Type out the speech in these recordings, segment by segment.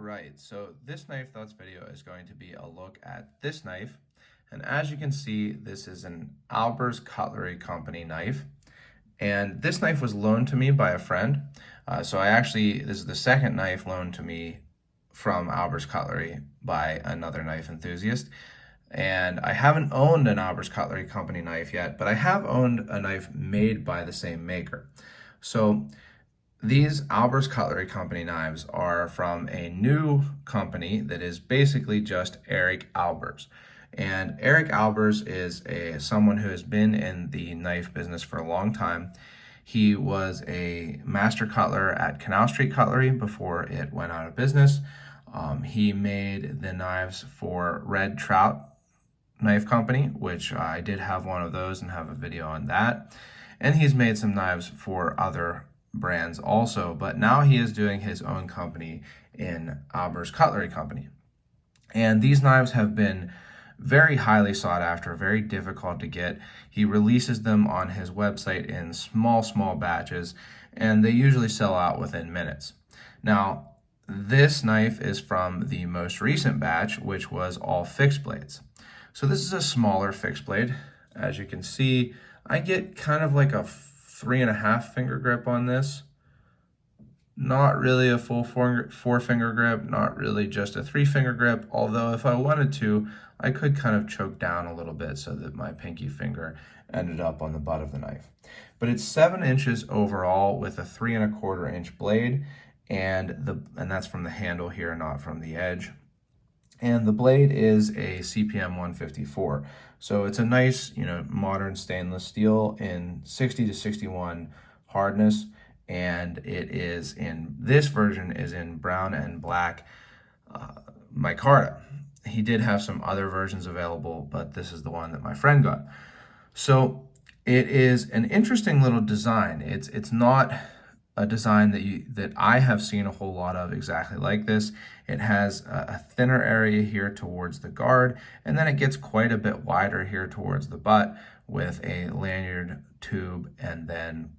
Alright, so this knife thoughts video is going to be a look at this knife. And as you can see, this is an Albers Cutlery Company knife. And this knife was loaned to me by a friend. This is the second knife loaned to me from Albers Cutlery by another knife enthusiast. And I haven't owned an Albers Cutlery Company knife yet, but I have owned a knife made by the same maker. So these Albers Cutlery Company knives are from a new company that is basically just Eric Albers. And Eric Albers is someone who has been in the knife business for a long time. He was a master cutler at Canal Street Cutlery before it went out of business. He made the knives for Red Trout Knife Company, which I did have one of those and have a video on that. And he's made some knives for other brands also, but now he is doing his own company in Albers Cutlery Company. And these knives have been very highly sought after, very difficult to get. He releases them on his website in small batches, and they usually sell out within minutes. Now, this knife is from the most recent batch, which was all fixed blades. So this is a smaller fixed blade. As you can see, I get kind of like a 3.5 finger grip on this. Not really a full four finger grip, not really just a 3 finger grip, although if I wanted to, I could kind of choke down a little bit so that my pinky finger ended up on the butt of the knife. But it's 7 inches overall with a 3¼ inch blade, and that's from the handle here, not from the edge. And the blade is a CPM 154. So it's a nice, modern stainless steel in 60 to 61 hardness. And this version is in brown and black micarta. He did have some other versions available, but this is the one that my friend got. So it is an interesting little design. It's not a design that I have seen a whole lot of exactly like this. It has a thinner area here towards the guard, and then it gets quite a bit wider here towards the butt with a lanyard tube, and then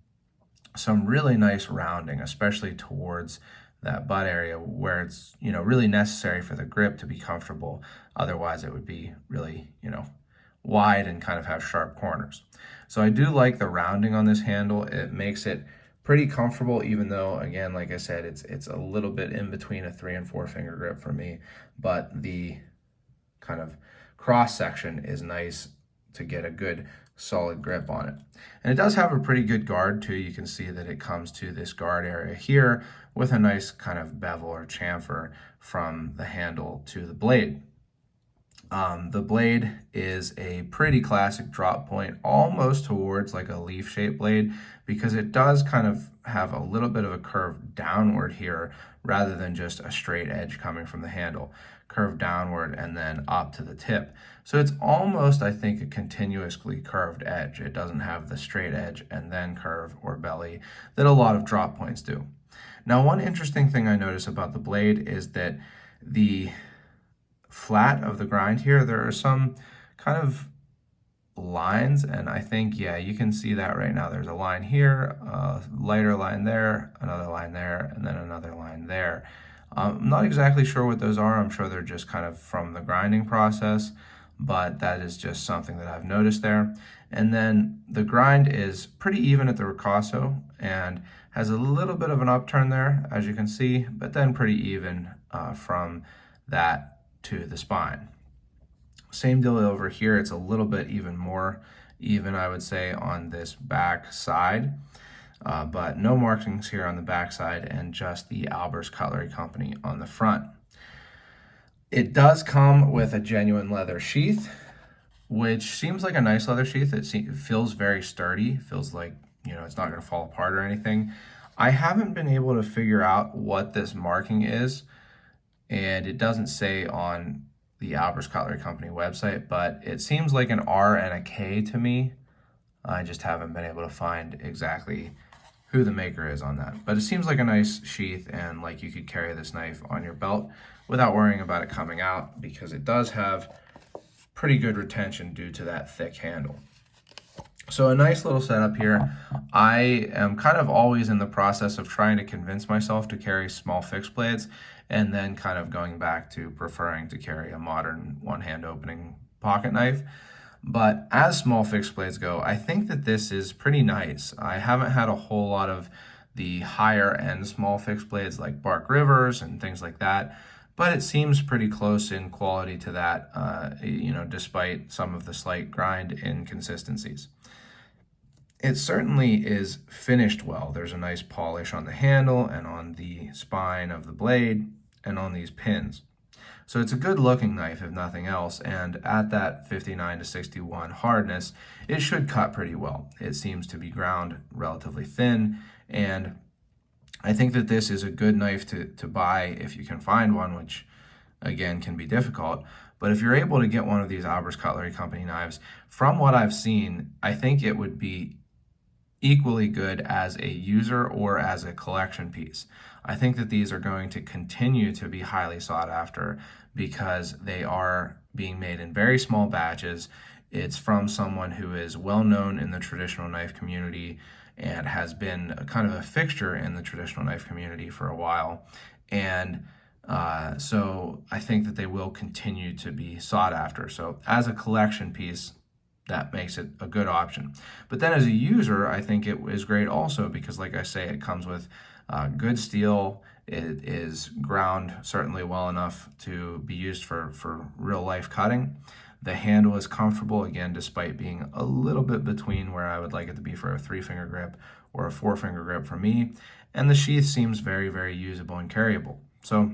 some really nice rounding, especially towards that butt area where it's, really necessary for the grip to be comfortable. Otherwise it would be really, wide and kind of have sharp corners. So I do like the rounding on this handle. It makes it pretty comfortable, even though, again, like I said, it's a little bit in between a 3 and 4 finger grip for me, but the kind of cross section is nice to get a good solid grip on it. And it does have a pretty good guard too. You can see that it comes to this guard area here with a nice kind of bevel or chamfer from the handle to the blade. The blade is a pretty classic drop point, almost towards like a leaf-shaped blade, because it does kind of have a little bit of a curve downward here rather than just a straight edge coming from the handle. Curve downward and then up to the tip. So it's almost, I think, a continuously curved edge. It doesn't have the straight edge and then curve or belly that a lot of drop points do. Now, one interesting thing I notice about the blade is that the flat of the grind here, there are some kind of lines, and I think, yeah, you can see that right now. There's a line here, a lighter line there, another line there, and then another line there. I'm not exactly sure what those are. I'm sure they're just kind of from the grinding process, but that is just something that I've noticed there. And then the grind is pretty even at the ricasso and has a little bit of an upturn there, as you can see, but then pretty even from that to the spine. Same deal over here. It's a little bit even more even, I would say, on this back side. But no markings here on the back side, and just the Albers Cutlery Company on the front. It does come with a genuine leather sheath, which seems like a nice leather sheath. It feels very sturdy, feels like, it's not going to fall apart or anything. I haven't been able to figure out what this marking is, and it doesn't say on the Albers Cutlery Company website, but it seems like an R and a K to me. I just haven't been able to find exactly who the maker is on that. But it seems like a nice sheath, and like you could carry this knife on your belt without worrying about it coming out, because it does have pretty good retention due to that thick handle. So a nice little setup here. I am kind of always in the process of trying to convince myself to carry small fixed blades, and then kind of going back to preferring to carry a modern one-hand opening pocket knife. But as small fixed blades go, I think that this is pretty nice. I haven't had a whole lot of the higher end small fixed blades like Bark Rivers and things like that, but it seems pretty close in quality to that, despite some of the slight grind inconsistencies. It certainly is finished well. There's a nice polish on the handle and on the spine of the blade and on these pins. So it's a good looking knife if nothing else, and at that 59 to 61 hardness, it should cut pretty well. It seems to be ground relatively thin, and I think that this is a good knife to buy if you can find one, which again can be difficult. But if you're able to get one of these Albers Cutlery Company knives, from what I've seen, I think it would be equally good as a user or as a collection piece. I think that these are going to continue to be highly sought after because they are being made in very small batches. It's from someone who is well known in the traditional knife community and has been kind of a fixture in the traditional knife community for a while. And so I think that they will continue to be sought after. So as a collection piece, that makes it a good option. But then as a user, I think it is great also because, like I say, it comes with good steel. It is ground certainly well enough to be used for real life cutting. The handle is comfortable, again, despite being a little bit between where I would like it to be for a 3-finger grip or a 4-finger grip for me. And the sheath seems very, very usable and carryable. So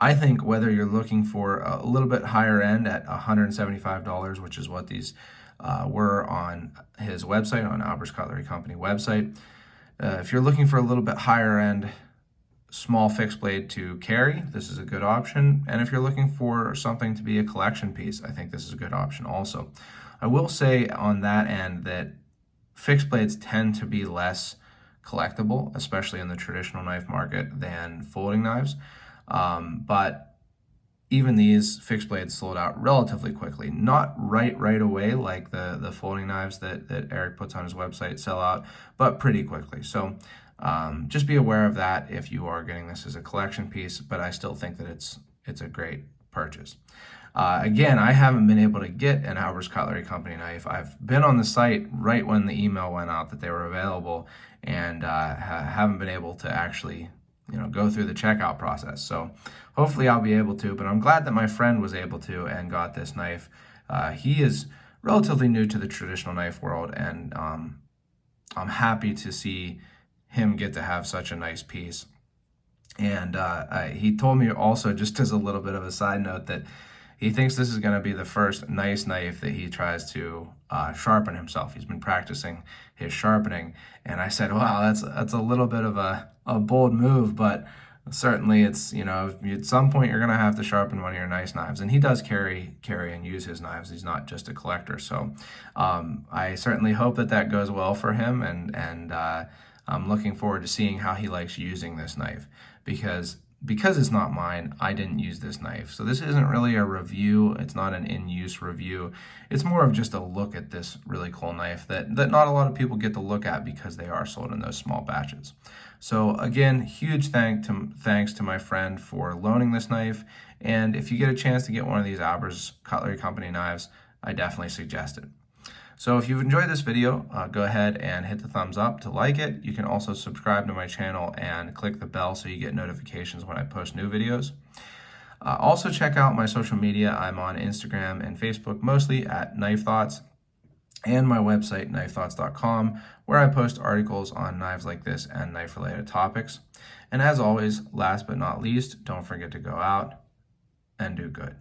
I think whether you're looking for a little bit higher end at $175, which is what these were on his website, on Albers Cutlery Company website, if you're looking for a little bit higher end small fixed blade to carry, this is a good option. And if you're looking for something to be a collection piece, I think this is a good option also. I will say on that end that fixed blades tend to be less collectible, especially in the traditional knife market, than folding knives. But even these fixed blades sold out relatively quickly. Not right away like the folding knives that Eric puts on his website sell out, but pretty quickly. So just be aware of that if you are getting this as a collection piece, but I still think that it's a great purchase. Again, I haven't been able to get an Albers Cutlery Company knife. I've been on the site right when the email went out that they were available, and haven't been able to actually go through the checkout process. So hopefully I'll be able to, but I'm glad that my friend was able to and got this knife. He is relatively new to the traditional knife world, and I'm happy to see him get to have such a nice piece. And he told me also, just as a little bit of a side note, that he thinks this is going to be the first nice knife that he tries to sharpen himself. He's been practicing his sharpening, and I said, wow, that's a little bit of a bold move, but certainly it's, at some point you're going to have to sharpen one of your nice knives. And he does carry and use his knives. He's not just a collector. So I certainly hope that goes well for him, and I'm looking forward to seeing how he likes using this knife, because it's not mine, I didn't use this knife. So this isn't really a review. It's not an in-use review. It's more of just a look at this really cool knife that not a lot of people get to look at because they are sold in those small batches. So again, huge thanks to my friend for loaning this knife. And if you get a chance to get one of these Albers Cutlery Company knives, I definitely suggest it. So if you've enjoyed this video, go ahead and hit the thumbs up to like it. You can also subscribe to my channel and click the bell so you get notifications when I post new videos. Also check out my social media. I'm on Instagram and Facebook, mostly at Knife Thoughts, and my website, knifethoughts.com, where I post articles on knives like this and knife-related topics. And as always, last but not least, don't forget to go out and do good.